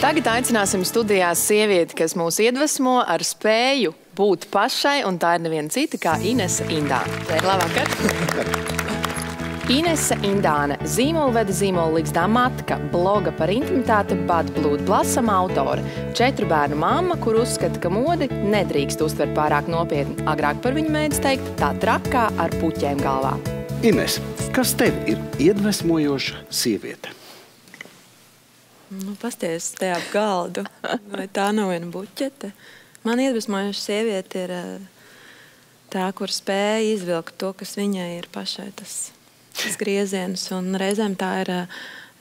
Tagad aicināsim studijās sievieti, kas mūs iedvesmo ar spēju būt pašai, un tā ir neviena cita kā Inese Indāne. Labvakar! Inese Indāne, zīmolvede zīmollīgzdā matka, bloga par intimitāti Bad Blood Blossom autore, 4 bērnu mamma, kur uzskata, ka modi nedrīkst uztvert pārāk nopietni. Agrāk par viņu mēdz teikt tā trakā ar puķēm galvā. Ines, kas tev ir iedvesmojoša sieviete? Nu, pasties te ap galdu, vai tā nav viena buķete. Man iedvesmojoša sieviete ir tā, kur spēja izvilkt to, kas viņai ir pašai tas grieziens. Un reizēm tā ir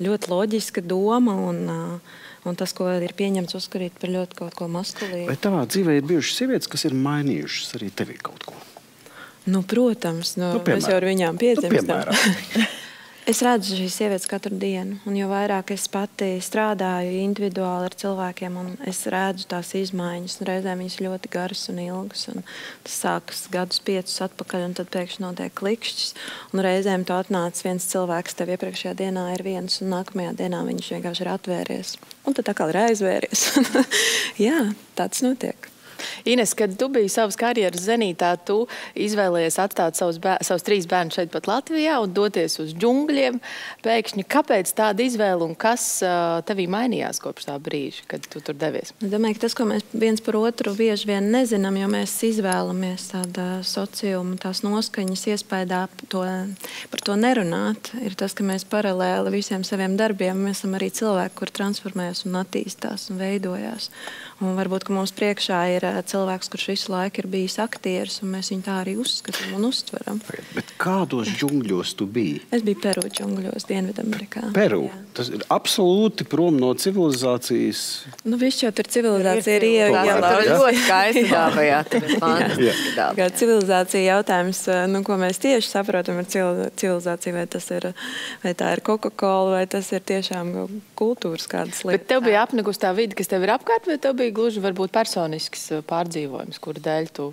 ļoti loģiska doma un tas, ko ir pieņemts uzskatīt par ļoti kaut ko maskulīnu. Vai tavā dzīvē ir bijušas sievietes, kas ir mainījušas arī tevi kaut ko? Nu, protams. Mēs jau ar viņām piedzimstam. Es redzu šīs sievietes katru dienu, un jo vairāk es pati strādāju individuāli ar cilvēkiem, un es redzu tās izmaiņas, un reizēm viņas ļoti garas un ilgas, un tas sākas gadus 5 atpakaļ, un tad pēkšņi notiek klikšķis, un reizēm tu atnāc viens cilvēks, tev iepriekšējā dienā ir viens, un nākamajā dienā viņš vienkārši ir atvēries, un tad atkal ir aizvēries. Jā, tāds notiek. Ines, kad tu biji savas karjeras zenītā, tu izvēlējies atstāt savus 3 bērnus šeit pat Latvijā un doties uz džungļiem. Pēkšņi, kāpēc tāda izvēle un kas tevī mainījās kopš tā brīža, kad tu tur devies? Es domāju, ka tas, ko mēs viens par otru bieži vien nezinām, jo mēs izvēlamies tāda sociuma, tās noskaņas iespējā par to nerunāt, ir tas, ka mēs paralēli visiem saviem darbiem, mēs esam arī cilvēki, kur transformējas un attīstās un veidojās. Un varbūt, ka mums priekšā ir cilvēks, kurš visu laiku ir bijis aktieris, un mēs viņu tā arī uzskatām un uztveram. Bet kādos džungļos tu biji? Es biju Peru džungļos, Dienvidamerikā. Peru? Jā. Tas ir absolūti prom no civilizācijas. Nu, viss jau tur civilizācija ir ielauta. Tur ļoti skaisti dāva, jā, tur ir fantastiski dāva. Kā civilizācija jautājums, nu, ko mēs tieši saprotam ar civilizāciju, vai tā ir Coca-Cola, vai tas ir tiešām kultūras kādas lietas. Bet tev bija apnikus tā vidi, kas tev ir apkārt, vai tev bija gluži varbūt personisks pārdzīvojums, kura dēļ tu?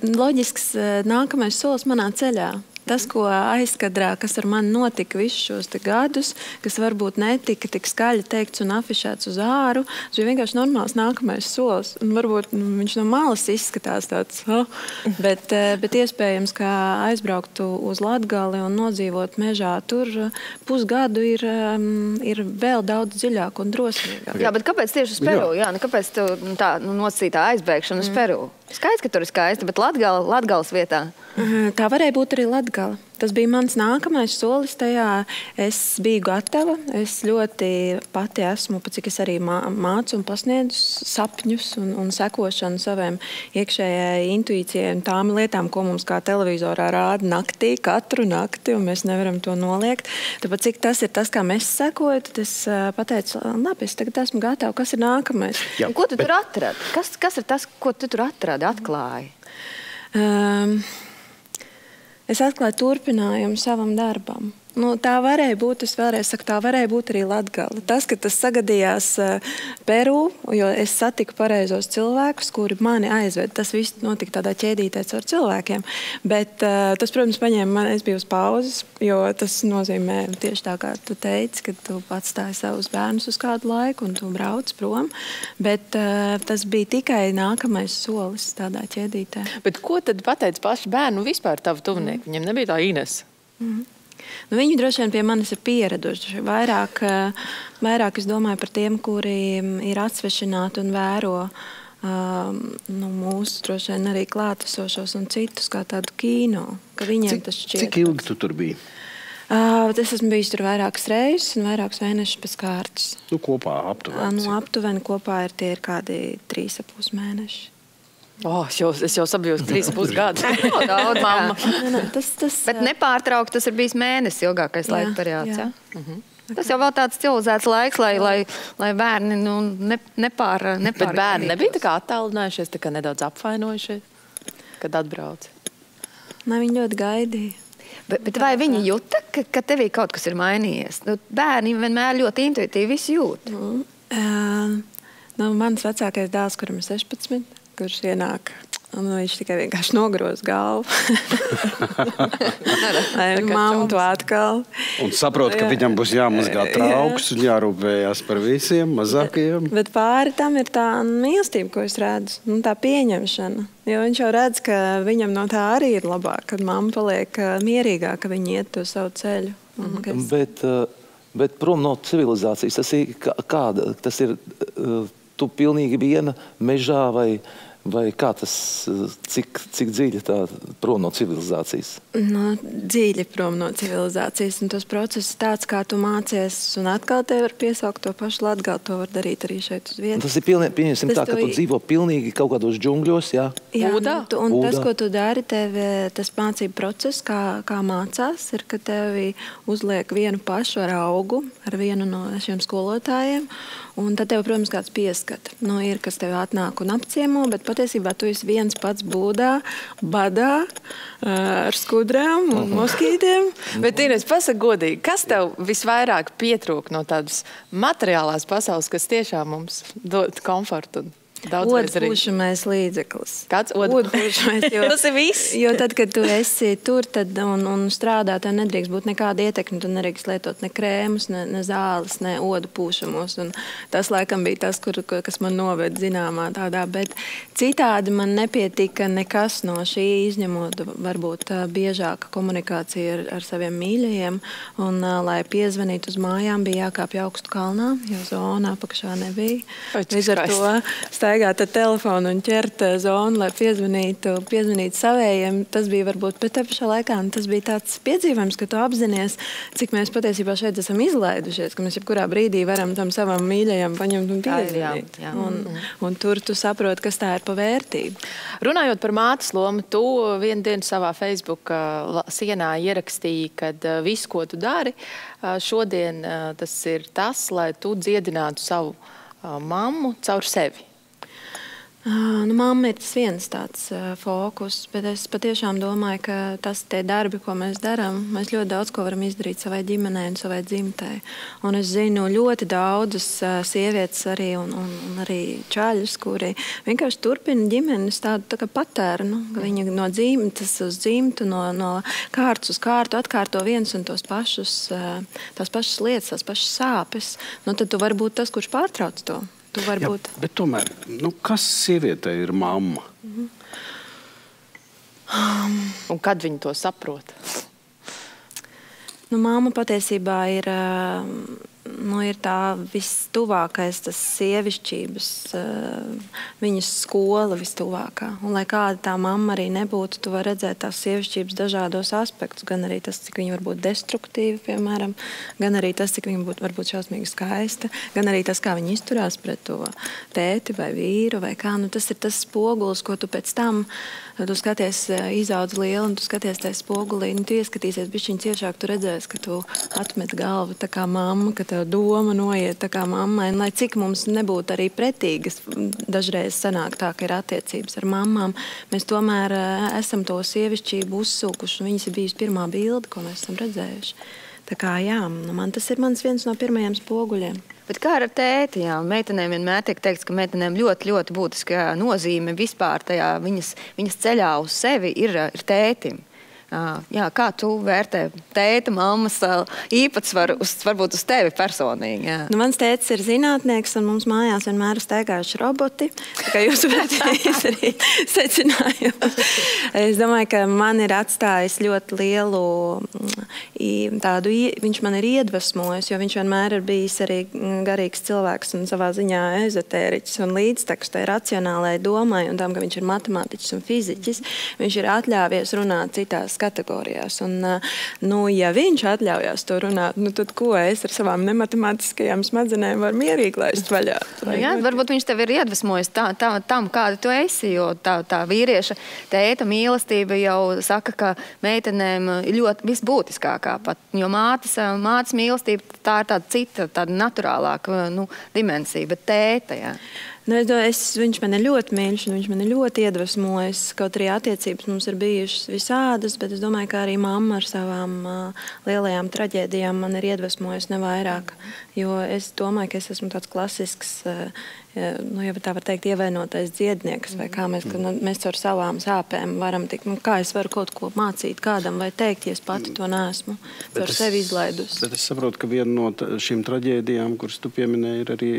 Loģisks nākamais solis manā ceļā. Tas, ko aizkadrā, kas ar mani notika visus šos gadus, kas varbūt netika tik skaļi teikts un afišēts uz āru, tas bija vienkārši normāls nākamais solis. Un varbūt viņš no malas izskatās tāds, bet iespējams, ka aizbrauktu uz Latgali un nodzīvot mežā, tur pusgadu ir vēl daudz dziļāk un drosmīgāk. Jā, bet kāpēc tieši uz Peru? Jā, kāpēc tu tā nosacītā aizbēgšana uz Peru? Skaidrs, ka tur ir skaisti, bet Latgales vietā? Tā varēja būt arī Latgala. Tas bija mans nākamais solis tajā. Es biju gatava. Es ļoti pati esmu, cik es arī mācu un pasniedzu sapņus un sekošanu saviem iekšējai intuīcijai un tām lietām, ko mums kā televizorā rāda naktī, katru nakti, un mēs nevaram to noliegt. Tāpēc, cik tas ir tas, kā mēs sekoju, tad es pateicu, labi, es tagad esmu gatava. Kas ir nākamais? Jā, ko tu tur atradi? Kas ir tas, ko tu tur atradi, atklāji? Es atklāju turpinājumu savam darbam. Nu, tā varēja būt, es vēlreiz saku, tā varēja būt arī Latgala. Tas, ka tas sagadījās Peru, jo es satiku pareizos cilvēkus, kuri mani aizved. Tas viss notika tādā ķēdītē caur cilvēkiem. Bet tas, protams, paņēma mani, es biju uz pauzes, jo tas nozīmē tieši tā, kā tu teici, ka tu atstāji savus bērnus uz kādu laiku un tu brauc prom. Bet tas bija tikai nākamais solis tādā ķēdītē. Bet ko tad pateica paši bērnu vispār tavu tuvinieki? Viņiem nebija tā Inese? Nu, viņi droši vien pie manis ir pieraduši. Vairāk es domāju par tiem, kuri ir atsvešināti un vēro mūsu droši vien arī klātesošos un citus kā tādu kino. Ka viņiem tas šķiet. Cik ilgi tu tur biji? Es esmu bijis tur vairākas reizes un vairākus mēnešus pēc kārtas. Nu, kopā aptuveni? Aptuveni kopā tie ir kādi 3,5 mēneši. Es jau sabijos 3,5 gadus. Daudz, mamma. Bet Bet nepārtraukt, tas ir bijis mēnesis ilgākais laika periods, jā? Tas jau vēl tāds civilizēts laiks, lai bērni nepārgājuši. Bet bērni nebija tā kā attālinājušies, tā kā nedaudz apvainojušies, kad atbrauc? Ne, viņi ļoti gaidīja. Bet vai viņi jūta, ka tevī kaut kas ir mainījies? Bērni vienmēr ļoti intuitīvi visu jūt. Mans vecākais dēls, kuram ir 16, kurš ienāk Un viņš tikai vienkārši nogroz galvu. Lai mammu to atkal. Un saprot, ka viņam būs jāmazgā trauks un jārūpējās par visiem mazākajiem. Bet pāri tam ir tā mīlestība, ko es redzu. Nu, tā pieņemšana. Jo viņš jau redz, ka viņam no tā arī ir labāk, kad mamma paliek mierīgāk, ka viņi iet to savu ceļu. Bet prom no civilizācijas, tas ir kāda? Tas ir tu pilnīgi viena mežā vai kā tas, cik dziļi tā prom no civilizācijas? No, dziļi prom no civilizācijas. Un tos process tāds, kā tu mācies, un atkal tev var piesaukt to pašu Latgali, to var darīt arī šeit uz vietas. Tas ir pieņemsim tā, ka tu dzīvo pilnīgi kaut kādos džungļos, jā? Jā, Būdā? Un tas, ko tu dari, tev tas mācību process, kā mācās, ir, ka tevi uzliek vienu pašu ar augu, ar vienu no šiem skolotājiem, un tad tev, protams, kāds pieskata. Nu, ir, kas tev atnāk un apciemo, bet patiesībā tu esi viens pats būdā, badā, ar skudrām un moskītiem. Bet, Ines, pasaka godīgi, kas tev visvairāk pietrūk no tādas materiālās pasaules, kas tiešām mums dod komfortu un daudzreiz arī? Odpūšamais līdzeklis. Kāds Odpūšamais, Tas ir viss. Jo tad, kad tu esi tur un strādā, tad nedrīkst būt nekāda ietekme. Tu nedrīkst lietot ne krēmus, ne zāles, ne odu pūšamos. Un tas laikam bija tas, kas man noved zināmā tādā. Bet citādi man nepietika nekas no šī, izņemot varbūt biežāka komunikācija ar saviem mīļajiem. Un, lai piezvanītu uz mājām, bija jākāpj augstu kalnā, jo zona apakšā nebija. Līdz ar to staigāt ar telefonu un ķert zonu, lai piezvanītu savējiem. Tas bija varbūt, bet te pašā laikā tas bija tāds piedzīvojums, ka tu apzinies, cik mēs patiesībā šeit esam izlaidušies, ka mēs jebkurā brīdī varam tam savam mīļajam paņemt un piezvanīt. Un tur tu saproti, kas tā ir pa vērtību. Runājot par mātes lomu, tu vienu dienu savā Facebook sienā ierakstīji, kad visu, ko tu dari, šodien tas ir tas, lai tu dziedinātu savu mammu caur sevi. Nu, mamma ir tas viens tāds fokus, bet es patiešām domāju, ka tie darbi, ko mēs darām, mēs ļoti daudz ko varam izdarīt savai ģimenei un savai dzimtei. Un es zinu ļoti daudzas sievietes arī un arī čaļus, kuri vienkārši turpina ģimenes tādu tā kā patērnu. Viņi no dzimtes uz dzimtu, no kārtas uz kārtu atkārto viens un tās pašas lietas, tās pašas sāpes. Nu, tad tu vari būt tas, kurš pārtrauc to. Jā, bet tomēr, kas sievietei ir mamma? Un kad viņi to saprot? Mamma patiesībā ir tā vistuvākais, tas sievišķības, viņas skola vistuvākā. Un lai kāda tā mamma arī nebūtu, tu vari redzēt tās sievišķības dažādos aspektus. Gan arī tas, cik viņa var būt destruktīva, piemēram, gan arī tas, cik viņa var būt šausmīgi skaista, gan arī tas, kā viņa izturās pret to tēti vai vīru vai kā. Nu, tas ir tas spogulis, ko tu pēc tam, tu skaties izaudz lielu un tu skaties tajā spogulī, tu ieskatīsies bišķiņ ciešāk, tu redzēsi, ka tu atmet galvu tā kā mamma, ka tev doma noiet tā kā mammai. Un, lai cik mums nebūtu arī pretīgas, dažreiz sanāk tā, ka ir attiecības ar mammām, mēs tomēr esam to sievišķību uzsūkuši, un viņas ir bijusi pirmā bilde, ko mēs esam redzējuši. Tā kā jā, tas ir viens no pirmajiem spoguļiem. Bet kā ar tēti? Jā? Meitenēm vienmēr tiek teikts, ka meitenēm ļoti, ļoti būtiska nozīme vispār tajā viņas ceļā uz sevi ir tētim. Jā, kā tu vērtē tēta, mammas īpatsvaru varbūt uz tevi personīgi? Jā. Mans tētis ir zinātnieks, un mums mājās vienmēr ir staigājuši roboti. Tā kā jūs varat izdarīt secinājumu. Es domāju, ka man ir atstājis ļoti lielu tādu, viņš man ir iedvesmojis, jo viņš vienmēr ir bijis arī garīgs cilvēks un savā ziņā ezotēriķis un līdztekus tai racionālai domai un tam, ka viņš ir matemātiķis un fiziķis. Viņš ir atļāvies runāt citās kategorijās. Un, ja viņš atļaujās to runāt, tad ko es ar savām nematemātiskajām smadzenēm varu mierīgi laist vaļā? Jā, varbūt viņš tev ir iedvesmojis tam, kāda tu esi, jo tā vīrieša tēta mīlestība jau saka, ka meitenēm ir ļoti visbūtiskākā pat, jo mātes mīlestība tā ir tāda cita, tāda naturālāka dimensija, bet tēta, jā. Viņš man ir ļoti mīļš un viņš man ir ļoti iedvesmojis. Kaut arī attiecības mums ir bijušas visādas, bet es domāju, ka arī mamma ar savām lielajām traģēdijām man ir iedvesmojis nevairāk. Jo es domāju, ka es esmu tāds klasisks, nu, ja tā var teikt, ievainotais dziednieks, vai kā mēs caur savām sāpēm varam tikt, nu, kā es varu kaut ko mācīt kādam vai teikt, ja es pati to neesmu caur sevi izlaidus. Bet es saprotu, ka viena no šīm traģēdijām, kuras tu pieminēji, ir arī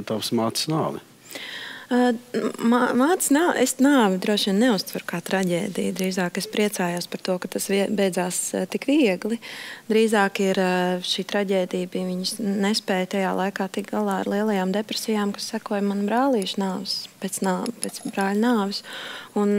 tavs mātes nāve. Es nāvi droši vien neuztveru kā traģēdiju. Drīzāk es priecājos par to, ka tas beidzās tik viegli. Drīzāk ir šī traģēdija, bija viņas nespēja tajā laikā tik galā ar lielajām depresijām, kas sekoja man brālīša nāves, pēc brāļa nāves. Un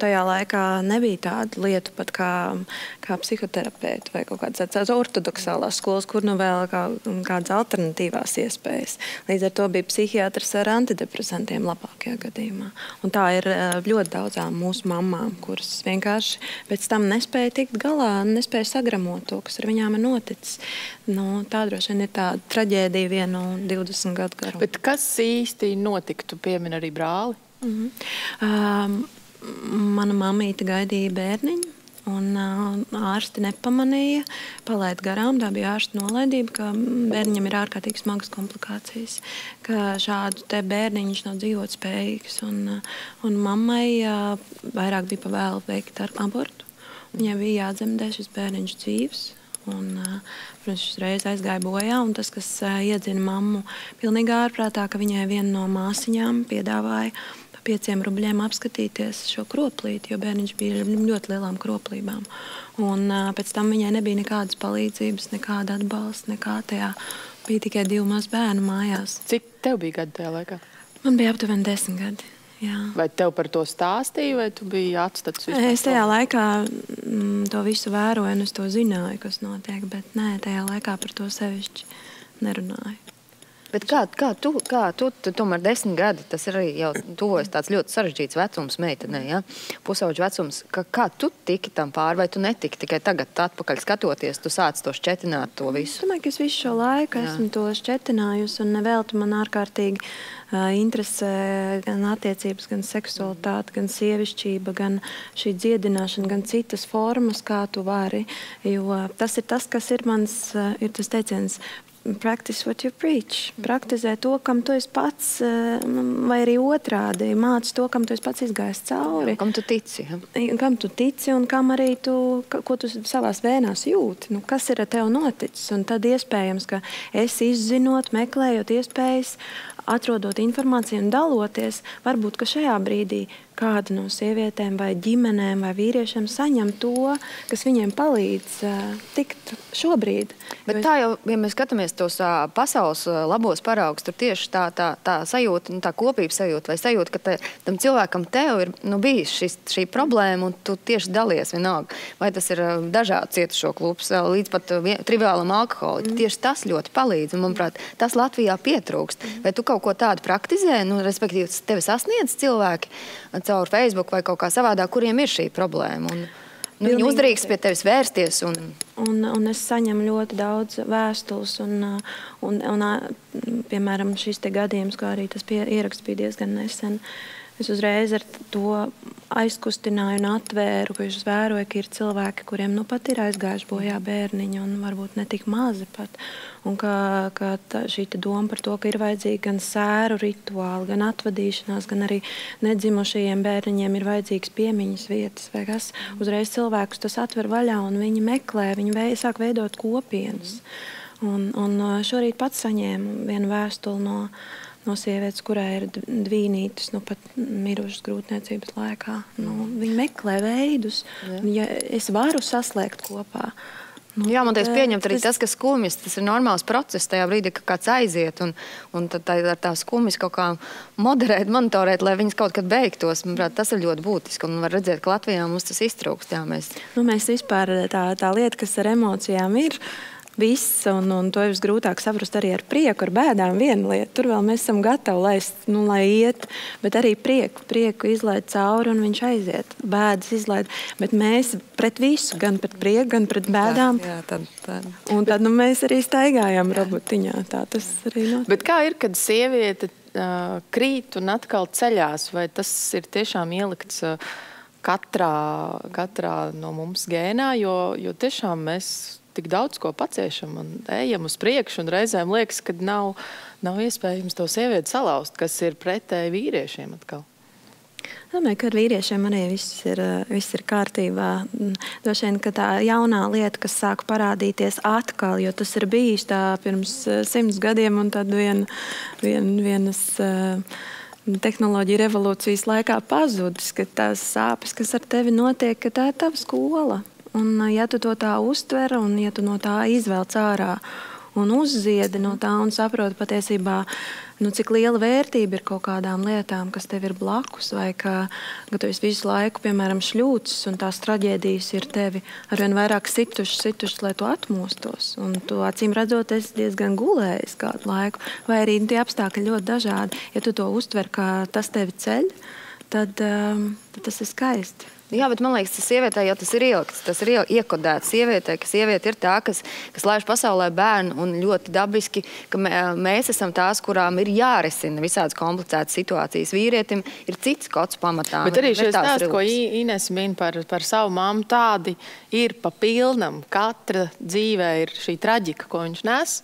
tajā laikā nebija tāda lieta pat kā psihoterapeitu vai kaut kādas ortodoksālās skolas, kur nu vēl kādas alternatīvās iespējas. Līdz ar to bija psihiatrs ar antidepresantiem labākajā gadījumā. Un tā ir ļoti daudzām mūsu mamām, kuras vienkārši pēc tam nespēja tikt galā, nespēja sagramot to, kas ar viņām ir noticis. Nu, tā droši vien ir tā traģēdija vienu 20 gadu garumu. Bet kas īsti notika? Tu piemini arī brāli? Mana mamīte gaidīja bērniņu, un ārsti nepamanīja, palaid garām, tā bija ārsta nolaidība, ka bērniņam ir ārkārtīgi smagas komplikācijas, ka šādu te bērniņš nav dzīvot spējīgs, un mammai vairāk bija pavēlu veikt abortu. Viņai bija jādzemdē šis bērniņš dzīves. Un, protams, šis reiz aizgāja bojā, un tas, kas iedzina mammu pilnīgi ārprātā, ka viņai viena no māsiņām piedāvāja par 5 rubļiem apskatīties šo kroplīti, jo bērniņš bija ļoti lielām kroplībām. Un pēc tam viņai nebija nekādas palīdzības, nekāda atbalsta, nekā tajā. Bija tikai 2 mazi bērni mājās. Cik tev bija gadi tajā laikā? Man bija aptuveni 10 gadi. Jā. Vai tev par to stāstīja, vai tu biji atstats vispār? Es tajā laikā to visu vēroju, un es to zināju, kas notiek, bet nē, tajā laikā par to sevišķi nerunāju. Bet kā tu tomēr 10 gadi, tas ir arī jau tuvojas tāds ļoti sarežģīts vecums meitenei, ja? Pusauģu vecums. Kā tu tiki tam pāri, vai tu netiki tikai tagad atpakaļ skatoties, tu sāc to šķetināt to visu? Es domāju, ka es visu šo laiku esmu to šķetinājusi, un nevelti man ārkārtīgi interesē gan attiecības, gan seksualitāte, gan sievišķība, gan šī dziedināšana, gan citas formas, kā tu vari. Jo tas ir tas, kas ir mans, ir tas teiciens, practice what you preach. Praktizē to, kam tu esi pats, vai arī otrādi. Māc to, kam tu esi pats izgājis cauri. Kam tu tici? Ja? Kam tu tici un kam arī ko tu savās vēnās jūti. Nu, kas ir ar tev noticis? Un tad iespējams, ka es izzinot, meklējot iespējas, atrodot informāciju un daloties, varbūt, ka šajā brīdī kāda no sievietēm vai ģimenēm vai vīriešiem saņem to, kas viņiem palīdz tikt šobrīd. Bet tā jau, ja mēs skatāmies tos pasaules labos paraugus, tur tieši tā sajūta, tā kopības sajūta vai sajūta, ka tam cilvēkam tev ir bijis šī problēma un tu tieši dalies vienalga. Vai tas ir dažādi cietušo klubs, līdz pat triviālam alkoholiķim. Tieši tas ļoti palīdz un, manuprāt, tas Latvijā pietrūkst. Vai tu kaut ko tādu praktizē, respektīvi tevi sasniedz cilvēki caur Facebook vai kaut kā savādā, kuriem ir šī problēma. Viņi uzdrīkst pie tevis vērsties. Un es saņemu ļoti daudz vēstules. Piemēram, šis te gadījums, kā arī tas ieraksts bija diezgan nesen. Es uzreiz ar to aizkustināju un atvēru, ka es vēroju, ka ir cilvēki, kuriem nu pat ir aizgājuši bojā bērniņi un varbūt ne tik mazi pat. Un ka šī doma par to, ka ir vajadzīgi gan sēru rituāli, gan atvadīšanās, gan arī nedzimušajiem bērniņiem ir vajadzīgas piemiņas vietas vai kas. Uzreiz cilvēkus tas atver vaļā un viņi meklē, viņi sāk veidot kopienas. Un šorīt pats saņēmu vienu vēstuli no sievietes, kurai ir dvīnītes, pat mirušas grūtniecības laikā. Viņi meklē veidus, ja es varu saslēgt kopā. Jā, man teiks pieņemt arī tas, ka skumjas, tas ir normāls process tajā brīdī, ka kāds aiziet un tad ar tā skumjas kaut kā moderēt, monitorēt, lai viņas kaut kad beigtos. Manuprāt, tas ir ļoti būtiski un var redzēt, ka Latvijā mums tas iztrūkst. Jā, mēs vispār tā lieta, kas ar emocijām ir, viss, un to ir grūtāk saprast arī ar prieku, ar bēdām viena lieta. Tur vēl mēs esam gatavi laist, lai iet, bet arī prieku izlaid cauri un viņš aiziet. Bēdas izlaid, bet mēs pret visu, gan pret prieku, gan pret bēdām. Un tad mēs arī staigājām robotiņā. Tā tas arī notiek. Bet kā ir, kad sieviete krīt un atkal ceļās, vai tas ir tiešām ielikts katrā no mums gēnā, jo tiešām mēs tik daudz ko paciešam un ejam uz priekšu, un reizēm liekas, ka nav iespējams to sievieti salauzt, kas ir pretēji vīriešiem atkal. Domāju, ka ar vīriešiem arī viss ir kārtībā. Droši vien, ka tā jaunā lieta, kas sāk parādīties atkal, jo tas ir bijis tā pirms 100 gadiem, un tad vienas tehnoloģija revolūcijas laikā pazudis, ka tās sāpes, kas ar tevi notiek, ka tā ir tava skola. Un ja tu to tā uztver, un ja tu no tā izvelc ārā un uzziedi no tā un saproti patiesībā, cik liela vērtība ir kaut kādām lietām, kas tev ir blakus, vai ka tu esi visu laiku, piemēram, šļūcis, un tās traģēdijas ir tevi arvien vairāk situšas, lai tu atmostos. Un tu, acīm redzot, esi diezgan gulējis kādu laiku, vai arī tie apstākļi ļoti dažādi. Ja tu to uztver, kā tas tevi ceļ, tad tas ir skaisti. Jā, bet man liekas, tas sievietē jau tas ir ielikts, tas ir iekodēts sievietē, ka sieviete ir tā, kas laiž pasaulē bērnu, un ļoti dabiski, ka mēs esam tās, kurām ir jārisina visādas komplicētas situācijas. Vīrietim ir cits kods pamatā. Bet arī šis stāsts, ko Ines min par savu mammu, tādi ir pa pilnam. Katra dzīvē ir šī traģika, ko viņš nes.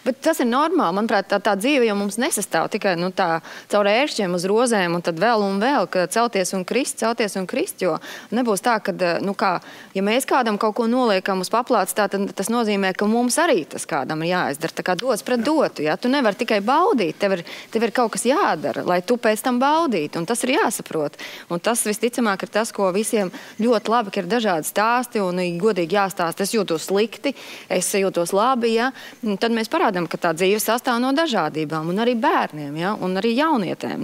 Bet tas ir normāli. Manuprāt, tā dzīve jau mums nesastāv tikai tā caur ēršķiem uz rozēm un tad vēl un vēl, ka celties un krist, jo nebūs tā, ka, ja mēs kādam kaut ko noliekam uz paplātes, tad tas nozīmē, ka mums arī tas kādam ir jāizdara. Tā kā dots pret dotu, ja? Tu nevari tikai baudīt, tev ir kaut kas jādara, lai tu pēc tam baudītu, un tas ir jāsaprot. Un tas visticamāk ir tas, ko visiem ļoti labi, ka ir dažādi stāsti, un godīgi jāstāst, es jūtos slikti, es jūtos labi, ja? Tad mēs parādām, ka tā dzīve sastāv no dažādībām, un arī bērniem, ja? Un arī jaunietēm.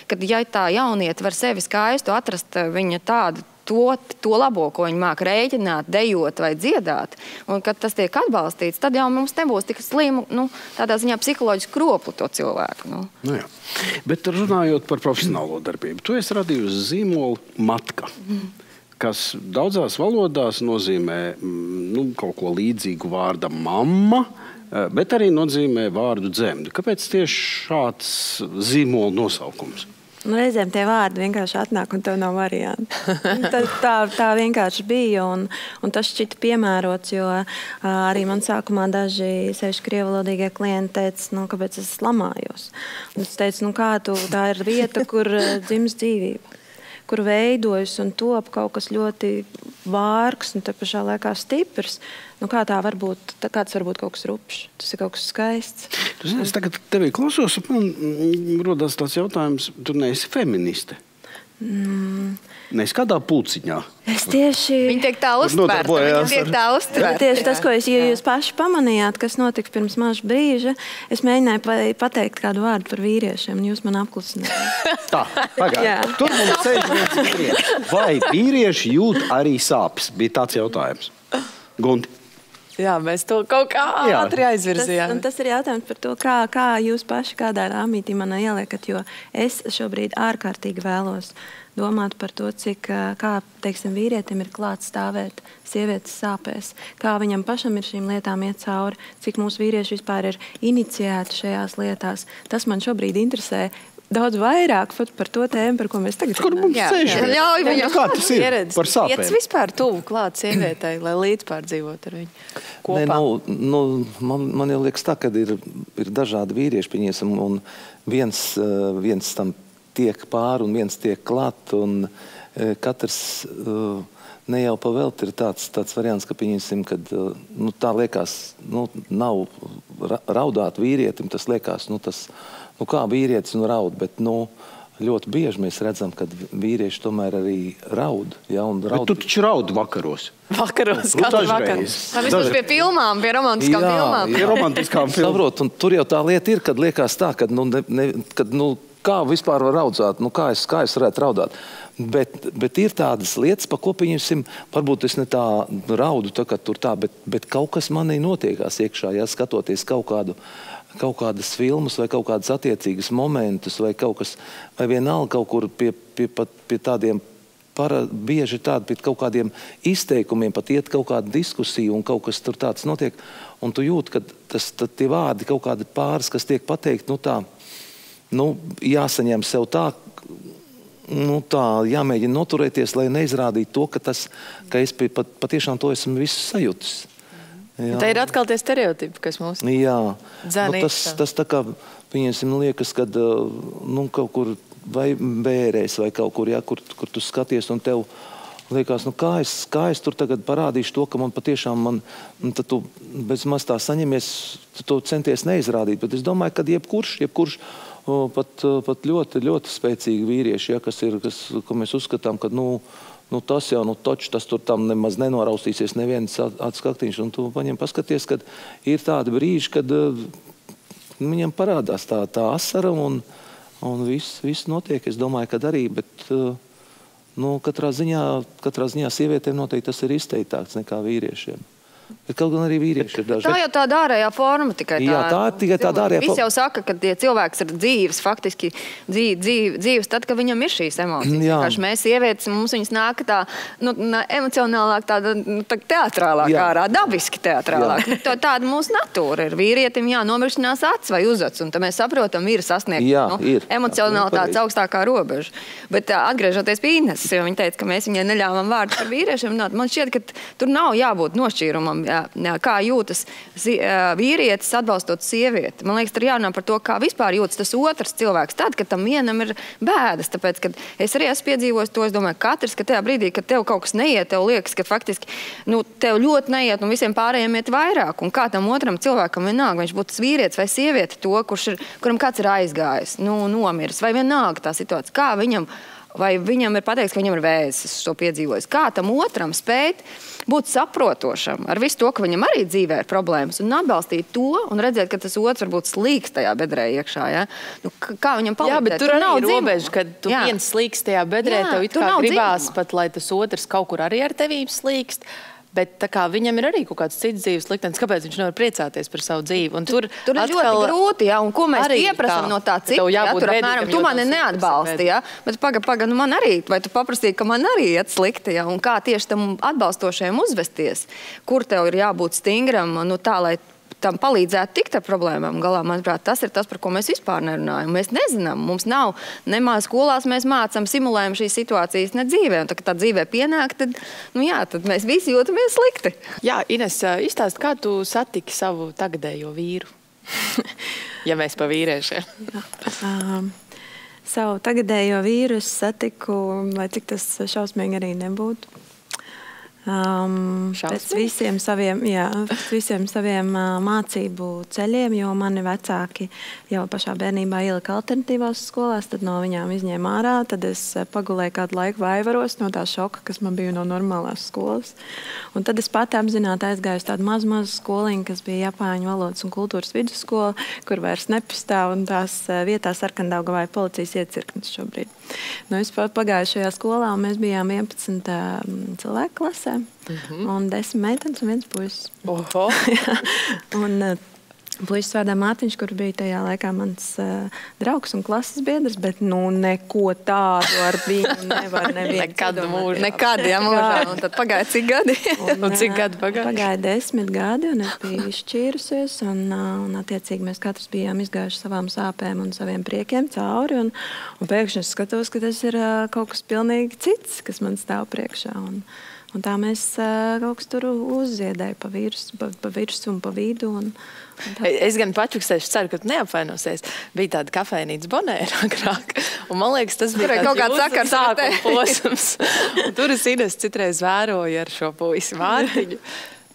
Kad ja tā jaunieta var sevi skaistu atrast, viņa tādu to labo, ko viņi māk rēķināt, dejot vai dziedāt, un kad tas tiek atbalstīts, tad jau mums nebūs tik slimu, tādā ziņā psiholoģiski kroplu to cilvēku. Jā. Bet runājot par profesionālo darbību, tu esi radījusi zīmolu matka. Kas daudzās valodās nozīmē kaut ko līdzīgu vārdam mamma, bet arī nozīmē vārdu dzemdi. Kāpēc tieši šāds zīmola nosaukums? Reizēm tie vārdi vienkārši atnāk, un tev nav varianti. Tā vienkārši bija, un tas šķita piemērots, jo arī man sākumā daži sevišķi krievalodīgie klienti teica, kāpēc es lamājos. Un es teicu, tā ir vieta, kur dzimst dzīvība, kur veidojas un top kaut kas ļoti vārgs un te pašā laikā stiprs. Kā tā var būt, kāds var būt kaut kas rupšs? Tas ir kaut kas skaists. Tu zini, es tagad tevi klausos, man rodas tāds jautājums, tu neesi feministe? Neesi kādā pulciņā? Es tieši... Viņa tiek tā uztvērta. Tieši tas, ko jūs paši pamanījāt, kas notika pirms maža brīža, es mēģināju pateikt kādu vārdu par vīriešiem, un jūs man apklusinājāt. Tā, pagāj. Tur mums ceļš viens priekš. Vai vīrieši jūt arī sāpes? Bija tāds jautājums. Gunti. Jā, mēs to kaut kā ātri aizvirzījām. Tas ir jautājums par to, kā jūs paši kādā rāmītī man ieliekat, jo es šobrīd ārkārtīgi vēlos domāt par to, kā, teiksim, vīrietim ir klāts stāvēt sievietes sāpēs, kā viņam pašam ir šīm lietām iet cauri, cik mūsu vīrieši vispār ir iniciēti šajās lietās. Tas man šobrīd interesē daudz vairāk par to tēmu, par ko mēs tagad runājam. Kur mums ceļš? Kā tas ir par sāpēm? Iet vispār tuvu klāt sievietei, lai līdzpārdzīvot ar viņu kopā. Man jau liekas tā, ka ir dažādi vīrieši, pieņemsim, un viens tam tiek pāri un viens tiek klāt, un katrs ne jau pavēlt ir tāds variants, ka pieņemsim, kad tā liekas, nav raudāt vīrietim, tas liekas, kā vīrietis raud, bet ļoti bieži mēs redzam, ka vīrieši tomēr arī raud. Ja, bet tu taču raud vakaros. Vakaros, katru vakaru. Vismaz pie filmām, pie romantiskām filmām. Pie romantiskām filmām. Saprot, un tur jau tā lieta ir, kad liekas tā, kad kā vispār var raudzāt, kā es varētu raudāt. Bet ir tādas lietas, pa ko pieņemsim, varbūt es ne tā raudu, bet kaut kas manī notiekās iekšā, ja skatoties kaut kādas filmas vai kaut kādas attiecīgas momentus vai kaut kas, vai vienalga kaut kur pie tādiem bieži tādi pie kaut kādiem izteikumiem, pat iet kaut kāda diskusija un kaut kas tur tāds notiek, un tu jūti, ka tie vārdi kaut kādi pāris, kas tiek pateikt, jāsaņem sev tā, jāmēģina noturēties, lai neizrādītu to, ka es patiešām to esmu visu sajūtis. Tā ir atkal tie stereotipi, kas mums dzēna tas tā kā, pieņemsim, liekas, kad kaut kur vai bērēs vai kaut kur, kur tu skaties un tev liekas, kā es tur tagad parādīšu to, ka man patiešām tad tu bez maz tā saņemies, tu centies neizrādīt, bet es domāju, ka jebkurš pat ļoti, ļoti spēcīgi vīrieši, ko mēs uzskatām, ka, tas jau, taču tas tur tam nemaz nenoraustīsies neviens atskaktiņš, un tu paņem paskaties, kad ir tādi brīži, kad viņam parādās tā asara, un viss notiek, es domāju, kad arī, bet katrā ziņā sievietēm noteikti tas ir izteiktāks nekā vīriešiem. Bet kaut gan arī vīrieši ir daži. Tā jau tāda ārējā forma tikai tā. Jā, tā ir tikai tāda ārējā forma. Visi jau saka, ka tie cilvēks ir dzīves, faktiski dzīves tad, kad viņam ir šīs emocijas. Vienkārši mēs sievietes, mums viņas nāk tā, emocionālāk, tāda teatrālāk ārā, dabiski teatrālāk. Tāda mūsu natūra ir. Vīrietim nomiršanās acs vai uzacs, un tad mēs saprotam, ir sasniegt emocionalitātes augstākā robeža. Bet atgriežoties pie Ineses, jo viņa teica, ka mēs viņai neļāvam vārdu par vīriešiem, man šķiet, ka tur nav jābūt nošķīrumam, kā jūtas vīrietis atbalstot sievieti. Man liekas, tur jārunā par to, kā vispār jūtas tas otrs cilvēks. Tad, kad tam vienam ir bēdas, tāpēc, kad es arī esmu piedzīvojis to, es domāju, katrs, ka tajā brīdī, kad tev kaut kas neiet, tev liekas, ka faktiski, tev ļoti neiet, un visiem pārējiem iet vairāk. Un kā tam otram cilvēkam vienalga, viņš būtu tas vīrietis vai sieviete to, kuram kāds ir aizgājis, nomiris, vai vienalga tā situācija. Kā viņam ir pateikts, ka viņam ir vēzis, es to piedzīvojis. Kā tam otram spēt būt saprotošam ar visu to, ka viņam arī dzīvē ir problēmas, un atbalstīt to, un redzēt, ka tas otrs varbūt slīks tajā bedrē iekšā, ja? Kā viņam palīdzēt? Jā, bet tur nav robeža, kad tu viens slīks tajā bedrē, tev it kā gribās pat, lai tas otrs kaut kur arī ar tevīm slīkst. Bet tā kā viņam ir arī kaut kāds cits dzīves liktenis, kāpēc viņš nevar priecāties par savu dzīvi. Un tur ir ļoti grūti, un ko mēs pieprasam no tā cita, tur apmēram, tu mani neatbalsti, bet paga, man arī, vai tu paprastīji, ka man arī iet slikti, un kā tieši tam atbalstošajam uzvesties, kur tev ir jābūt stingram, tā, lai tam palīdzētu tikt ar problēmām galā, manuprāt, tas ir tas, par ko mēs vispār nerunājam. Mēs nezinām, mums nav, nemaz skolās mēs mācam, simulējam šīs situācijas ne dzīvē, un tā dzīvē pienāk, tad mēs visi jūtamies slikti. Jā, Ines, izstāst, kā tu satiki savu tagadējo vīru? Ja mēs pa vīriešiem. Savu tagadējo vīru es satiku, lai cik tas šausmīgi arī nebūtu. Pēc visiem saviem mācību ceļiem, jo mani vecāki jau pašā bērnībā ielika alternatīvās skolās, tad no viņām izņēma ārā, tad es pagulēju kādu laiku vaivaros no tā šoka, kas man bija no normālās skolas. Un tad es pati apzināti aizgāju uz tādu mazu skoliņu, kas bija Japāņu valodas un kultūras vidusskola, kur vairs nepastāv, un tās vietā Sarkandaugavā policijas iecirknis šobrīd. Es pagājušajā skolā, un mēs bijām 11 cilvēku klasē. Un 10 meitenes un 1 puisis. Oho! Un puisis vārdā Mārtiņš, kur bija tajā laikā mans draugs un klases biedrs, bet neko tādu ar viņu nevar nevienu. Nekad mūžā. Nekad, mūžā. Un tad pagāja cik gadi? Un cik gadi pagāja? Pagāja 10 gadi, un es biju izšķīrusies, un attiecīgi mēs katrs bijām izgājuši savām sāpēm un saviem priekiem cauri, un pēkšņi es skatos, ka tas ir kaut kas pilnīgi cits, kas man stāv priekšā. Un tā mēs kaut kas tur uzziedēju pa virsu un pa vidu. Es gan pačuksēšu, ceru, ka tu neapvainosies. Bija tāda kafejnīca Bonēra agrāk. Un man liekas, tas bija kaut kāds sakars sākuma posms. Un tur es Ines citreiz vēroju ar šo puisi Mārtiņu.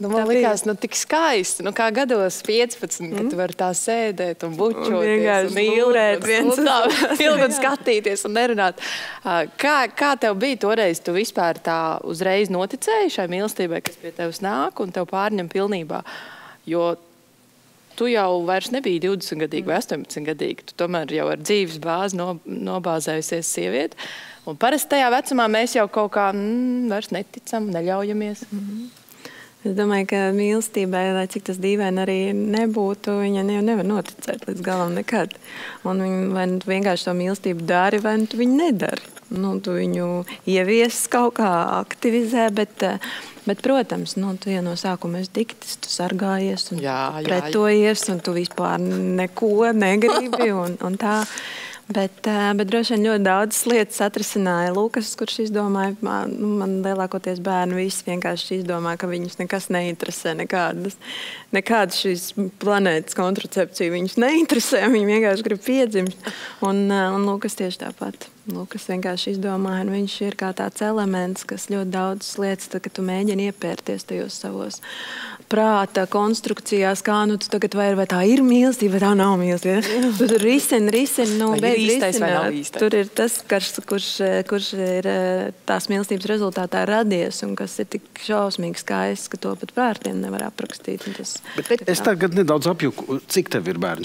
Man likās, tik skaisti, kā gados 15, kad tu vari tā sēdēt un bučoties un mīlēt viens ilgi un skatīties un nerunāt. Kā tev bija toreiz, tu vispār tā uzreiz noticēji šai mīlestībai, kas pie tevis nāk un tev pārņem pilnībā? Jo tu jau vairs nebija 20-gadīga vai 18-gadīga, tu tomēr jau ar dzīves bāzi nobāzējusies sievieti. Un parasti tajā vecumā mēs jau kaut kā vairs neticam, neļaujamies. Es domāju, ka mīlestībai, lai cik tas dīvaini arī nebūtu, viņa nevar noticēt līdz galam nekad. Un vai tu vienkārši to mīlestību dari, vai tu viņu nedari. Tu viņu ievies kaut kā aktivizē, bet protams, tu jau no sākuma esi diktis, tu sargājies un pretojies, un tu vispār neko negribi un tā. Bet droši vien ļoti daudzas lietas atrisināja Lukas, kurš izdomāja, man lielākoties bērni visi vienkārši izdomāja, ka viņus nekas neinteresē, nekāda šīs planētas kontracepcija viņus neinteresē, viņi vienkārši grib piedzimt. Un Lukas tieši tāpat. Lukas vienkārši izdomāja, un viņš ir kā tāds elements, kas ļoti daudzas lietas, tad, kad tu mēģini iepērties tajos savos prāta konstrukcijās, kā nu tu tagad vai tā ir mīlestība, vai tā nav mīlestība. Tu tur risini, tur ir tas, kurš ir tās mīlestības rezultātā radies, un kas ir tik šausmīgi skaists, ka to pat vārtiem nevar aprakstīt. Bet es tagad nedaudz apjuku, cik tev ir bērni?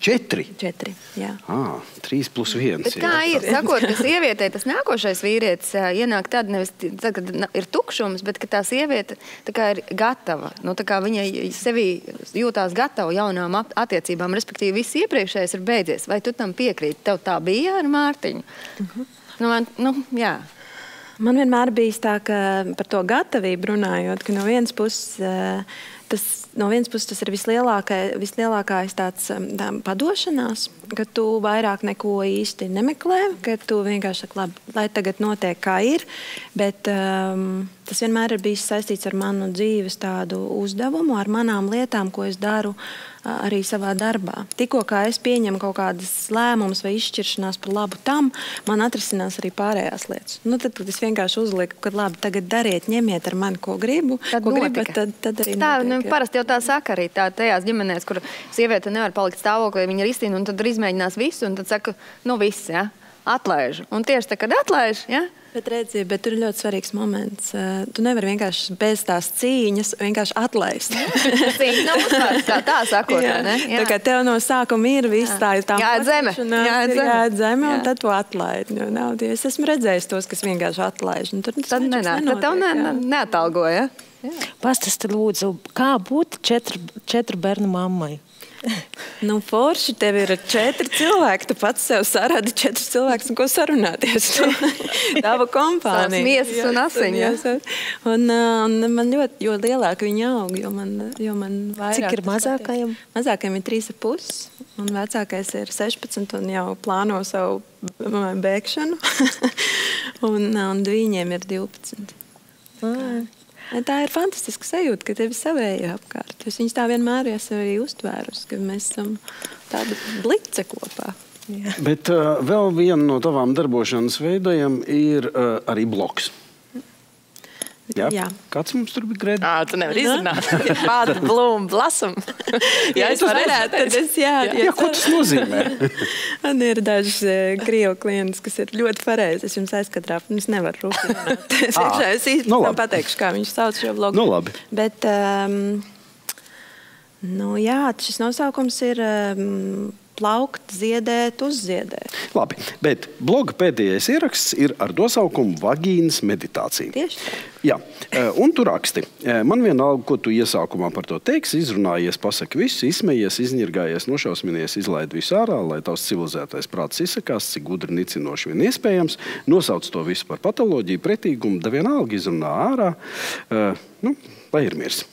4? 4, jā. 3 plus 1. Bet kā ir? Sakot, ka sievietei tas nākošais vīrietis ienāk tad, nevis tad, kad ir tukšums, bet ka tā sieviete tā kā ir gatava. Nu, tā kā viņa sevi jūtās gatava jaunām attiecībām, respektīvi viss iepriekšējais ir beidzies. Vai tu tam piekrīti? Tev tā bija ar Mārtiņu? Jā. Man vienmēr bijis tā, ka par to gatavību runājot, ka no vienas puses tas ir vislielākais tāds padošanās, ka tu vairāk neko īsti nemeklē, ka tu vienkārši saki, labi, lai tagad notiek kā ir, bet tas vienmēr ir bijis saistīts ar manu dzīves tādu uzdevumu, ar manām lietām, ko es daru arī savā darbā. Tikko kā es pieņemu kaut kādas lēmumus vai izšķiršanās par labu tam, man atrisinās arī pārējās lietas. Nu, tad es vienkārši uzliku, ka labi, tagad dariet, ņemiet ar mani, ko gribu, tad arī notiek. Parasti jau tā saka arī tajās ģimenēs, kur sieviete nevar palikt stāvoklī, viņa risina un tad izmēģinās visu, un tad saka, viss, ja, atlaižu. Un tieši tā, kad atlaiž, ja? Bet tur ir ļoti svarīgs moments. Tu nevari vienkārši bez tās cīņas vienkārši atlaist. Cīņa nav uzvārds, tā sakot, ne? Jā. Tā kā tev no sākuma ir viss tā jāatzeme, un tad tu atlaidi. Es esmu redzējis tos, kas vienkārši atlaiž. Tad tev neatalgo, ja? Pastāsti lūdzu, kā būt 4 bērnu mammai? Forši, tev ir 4 cilvēki, tu pats sev saradi 4 cilvēkus, un ko sarunāties. Tava kompānija. Miesas un asiņas. Un man ļoti, jo lielāk viņi aug, jo man vairāk. Cik ir mazākajam? Mazākajam ir 3,5, un vecākais ir 16 un jau plāno savu bēgšanu. un viņiem ir 12. Tā ir fantastiska sajūta, ka tevi savēja apkārt. Es viņus tā vienmēr esmu arī uztvērus, ka mēs esam tāda blice kopā. Jā. Bet vēl viena no tavām darbošanas veidojiem ir arī blogs. Jā. Kāds mums tur bija grēdi? Tu nevar izrunāt. Bad, blūm, blasam. Ja es varētu, tad es ko tas nozīmē? Man ir dažas krievu klientas, kas ir ļoti pareizi. Es jums aizkadrā, es nevaru runāt. Es īsti pateikšu, kā viņš sauc šo blogu. Nu labi. Bet, šis nosaukums ir plaukt, ziedēt, uzziedēt. Labi, bet bloga pēdējais ieraksts ir ar nosaukumu Vagīnas meditācija. Tieši tā. Jā, un tu raksti. Man vienalga, ko tu iesākumā par to teiksi, izrunājies, pasaki visu, izsmejies, izņirgājies, nošausminies, izlaid visu ārā, lai tavs civilizētais prāts izsakās, cik gudri nicinoši vien iespējams, nosauc to visu par patoloģiju, pretīgumu, da vienalga izrunā ārā, lai ir miers.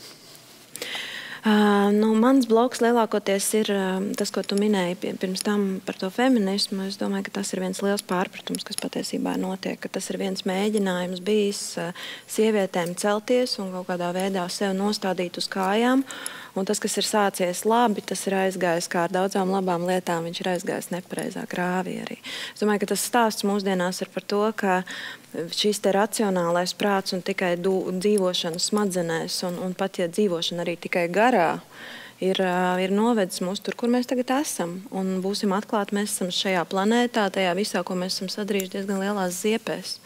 Mans blogs lielākoties ir tas, ko tu minēji pirms tam par to feminismu. Es domāju, ka tas ir viens liels pārpratums, kas patiesībā notiek, ka tas ir viens mēģinājums bijis sievietēm celties un kaut kādā veidā sev nostādīt uz kājām. Un tas, kas ir sācies labi, tas ir aizgājis kā ar daudzām labām lietām, viņš ir aizgājis nepareizā grāvī arī. Es domāju, ka tas stāsts mūsdienās ir par to, ka šīs te racionālais prāts un tikai dzīvošana smadzenēs un pat, ja dzīvošana arī tikai garā, ir novedis mūs tur, kur mēs tagad esam. Un būsim atklāti, mēs esam šajā planētā, tajā visā, ko mēs esam sadarījuši diezgan lielās ziepēs.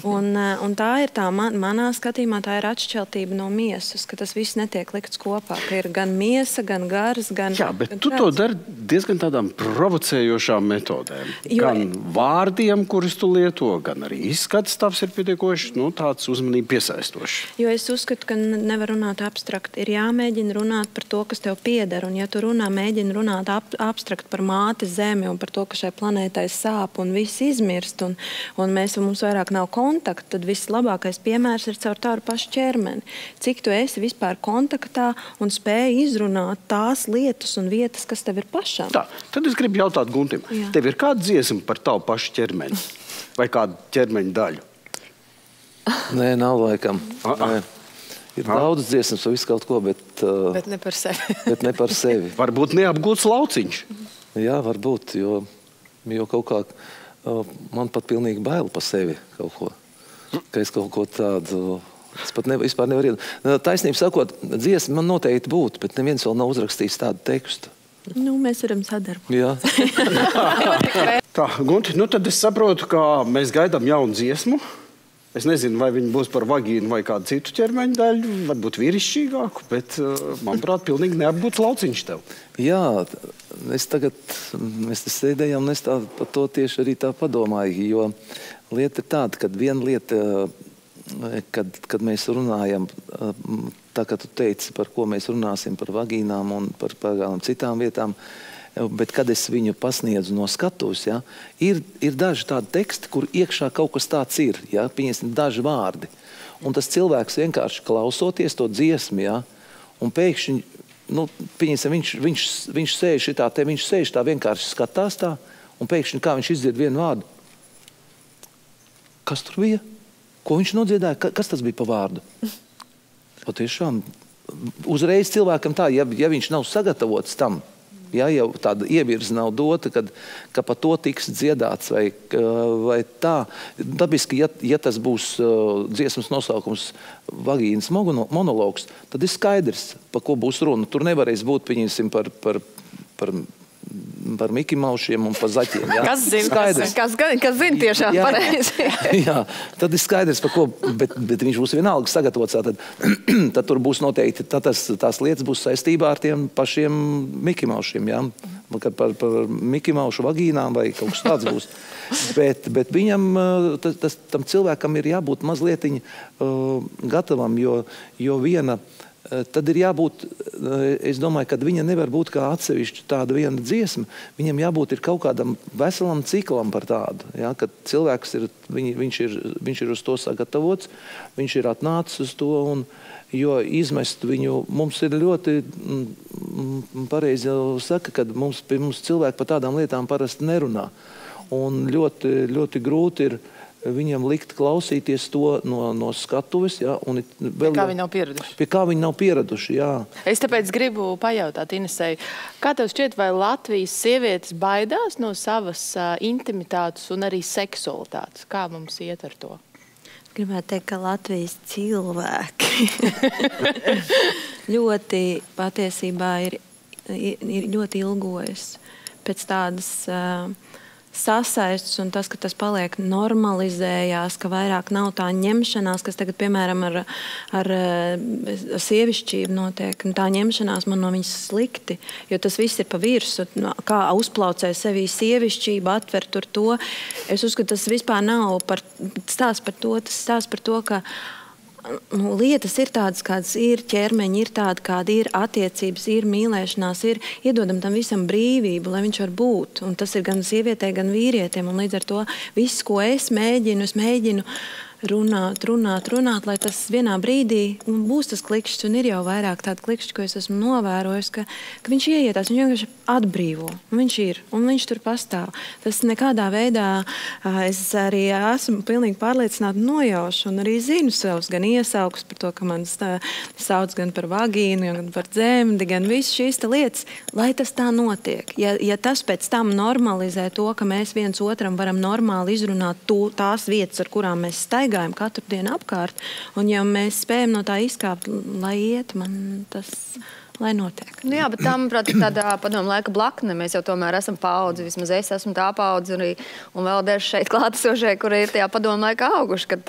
Un tā ir tā, manā skatījumā, tā ir atšķeltība no miesas, ka tas viss netiek likts kopā, ka ir gan miesa, gan gars, gan... Jā, bet tu to dari diezgan tādām provocējošām metodēm. Gan vārdiem, kurus tu lieto, gan arī izskats tavs ir pietiekoši, tāds uzmanību piesaistošs. Jo es uzskatu, ka nevar runāt abstrakt. Ir jāmēģina runāt par to, kas tev pieder. Un ja tu mēģini runāt abstrakt par māti zemi un par to, ka šai planētai sāp un viss izmirst, un mums vairāk nav kontakta, tad vislabākais piemērs ir caur tādu pašu ķermeni. Cik tu esi vispār kontaktā un spēj izrunāt tās lietas un vietas, kas tev ir pašam. Tā, tad es gribu jautāt Guntim, tev ir kāda dziesma par tavu pašu ķermeni? Vai kādu ķermeņa daļu? Nē, nav laikam. Nē. Ir daudz dziesmas par visu kaut ko, bet ne par sevi. Bet ne par sevi. Varbūt neapgūts lauciņš. Jā, varbūt, jo kaut kā man pat pilnīgi bail par sevi kaut ko. Ka es kaut ko tādu... Es pat vispār nevaru iedot. Taisnība sakot, dziesma man noteikti būtu, bet neviens vēl nav uzrakstījis tādu tekstu. Mēs varam sadarboties. Jā. Tā, Gunti, tad es saprotu, ka mēs gaidām jaunu dziesmu. Es nezinu, vai viņi būs par vagīnu vai kādu citu ķermeņa daļu, varbūt vīrišķīgāku, bet, manuprāt, pilnīgi neapgūts lauciņš tev. Jā, mēs sēdējām un es par to tieši arī tā padomāju, jo lieta ir tāda, kad viena lieta, kad mēs runājam, tā kā tu teici, par ko mēs runāsim, par vagīnām un par citām vietām, bet kad es viņu pasniedzu no skatuves, ja, ir daži tādi teksti, kur iekšā kaut kas tāds ir, ja, pieņemsim daži vārdi. Un tas cilvēks vienkārši klausoties to dziesmu, ja, un pēkšņi, pieņemsim, viņš sēž tā vienkārši skatās tā, un pēkšņi kā viņš izdzird vienu vārdu. Kas tur bija? Ko viņš nodziedāja? Kas tas bija pa vārdu? Patiešām, uzreiz cilvēkam tā, ja viņš nav sagatavots tam, ja jau tāda ievirza nav dota, ka pa to tiks dziedāts vai tā. Dabiski, ja tas būs dziesmas nosaukums vagīnas monologs, tad ir skaidrs, pa ko būs runa. Tur nevarēs būt, pieņemsim, par Miki Maušiem un par zaķiem. Ja? Kas zina tiešām pareizi. Jā, tad ir skaidrs, par ko, bet viņš būs vienalga sagatavots. Tad tur būs noteikti, tās lietas būs saistībā ar tiem pašiem Miki Maušiem. Ja? Par Miki Maušu vagīnām vai kaut kas tāds būs. Bet viņam, tam cilvēkam ir jābūt mazlietiņi gatavam, jo viena... Tad ir jābūt, es domāju, ka viņa nevar būt kā atsevišķa tāda viena dziesma. Viņam jābūt ir kaut kādam veselam ciklam par tādu. Ja? Kad cilvēks viņš ir uz to sagatavots, viņš ir atnācis uz to, jo izmest viņu, mums ir ļoti pareizi saka, ka mums cilvēki par tādām lietām parasti nerunā. Un ļoti, ļoti grūti ir viņam likt klausīties to no skatuves. Ja, un pie kā viņi nav pieraduši. Pie kā viņi nav pieraduši, jā. Es tāpēc gribu pajautāt Inesei, kā tev šķiet, vai Latvijas sievietes baidās no savas intimitātes un arī seksualitātes? Kā mums iet ar to? Gribētu teikt, ka Latvijas cilvēki ļoti patiesībā ir ļoti ilgojas pēc tādas... sasaistus un tas, ka tas paliek normalizējās, ka vairāk nav tā ņemšanās, kas tagad, piemēram, ar sievišķību notiek. Tā ņemšanās man no viņas slikti, jo tas viss ir pa virsu, kā uzplaucē sevī sievišķību, atver tur to. Es uzskatu, tas vispār nav stāsts par to, tas stāsts par to, ka lietas ir tādas, kādas ir, ķermeņi ir tādi, kādi ir, attiecības ir, mīlēšanās ir, iedodam tam visam brīvību, lai viņš var būt. Un tas ir gan sievietē, gan vīrietiem. Un līdz ar to viss, ko es mēģinu runāt, lai tas vienā brīdī būs tas klikšķis, un ir jau vairāk tādu klikšķi, ko es esmu novērojis, ka viņš ieietās, viņš vienkārši atbrīvo, un viņš ir, un viņš tur pastāv. Tas nekādā veidā, es arī esmu pilnīgi pārliecināta nojaušu, un arī zinu savus gan iesaukus par to, ka man sauc gan par vagīnu, gan par dzemdi, gan visu šīs lietas, lai tas tā notiek. Ja tas pēc tam normalizē to, ka mēs viens otram varam normāli izrunāt tās vietas, ar kurām mēs staigājam katru dienu apkārt, un ja mēs spējam no tā izkāpt, lai iet, man tas... lai notiek. Nu jā, bet tā, manuprāt, ir tāda padomu laika blakne. Mēs jau tomēr esam paudzi, vismaz es esmu tā paudzi un vēl daži šeit klātesošie, kuri ir tajā padomu laika auguši, kad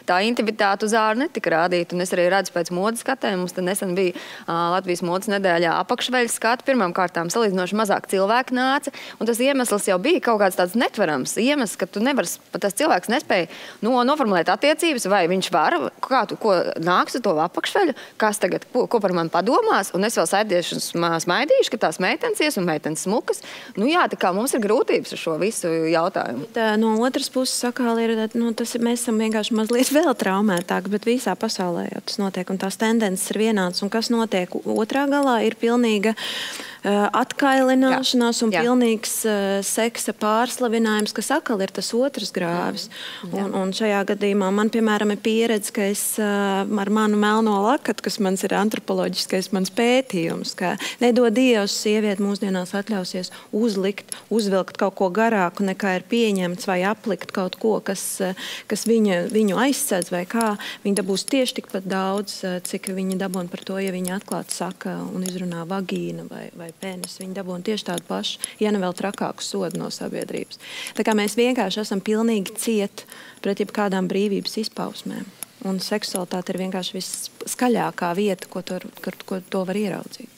tā intimitāte uz āru netika rādīta. Un es arī redzu pēc modes skatēm. Mums te nesen bija Latvijas modes nedēļā apakšveļas skati. Pirmām kārtām salīdzinoši mazāk cilvēki nāca, un tas iemesls jau bija kaut kāds tāds netverams iemesls, ka tu nevari, tas cilvēks nespēja noformulēt attiecības, vai viņš var, ko nāks uz to apakšveļu, kas tagad, ko par mani padomās, un es es vēl sēdiešu smaidīšu, ka tās meitenes ies un meitenes smukas. Nu jā, tā kā mums ir grūtības ar šo visu jautājumu. No otras puses, sakāli, mēs esam vienkārši mazliet vēl traumētāki, bet visā pasaulē jau tas notiek, un tās tendences ir vienādas. Un kas notiek otrā galā, ir pilnīga atkailināšanās un pilnīgs seksa pārslavinājums, kas atkal ir tas otrs grāvis. Un šajā gadījumā man, piemēram, ir pieredze, ka es ar manu melno lakatu, kas mans ir antropoloģiskais mans pētījums, ka nedod Dievs sievieti mūsdienās atļausies uzvilkt kaut ko garāku, nekā ir pieņemts, vai aplikt kaut ko, kas viņu aizsēdz, vai kā. Viņi dabūs tieši tikpat daudz, cik viņi dabūna par to, ja viņi atklāti saka un izrunā vagīna vai pēnis. Viņi dabūna tieši tādu pašu, ja ne vēl trakāku sodu no sabiedrības. Tā kā mēs vienkārši esam pilnīgi cieti pret jebkādām brīvības izpausmēm. Un seksualitāte ir vienkārši viskaļākā vieta, ko to var ieraudzīt.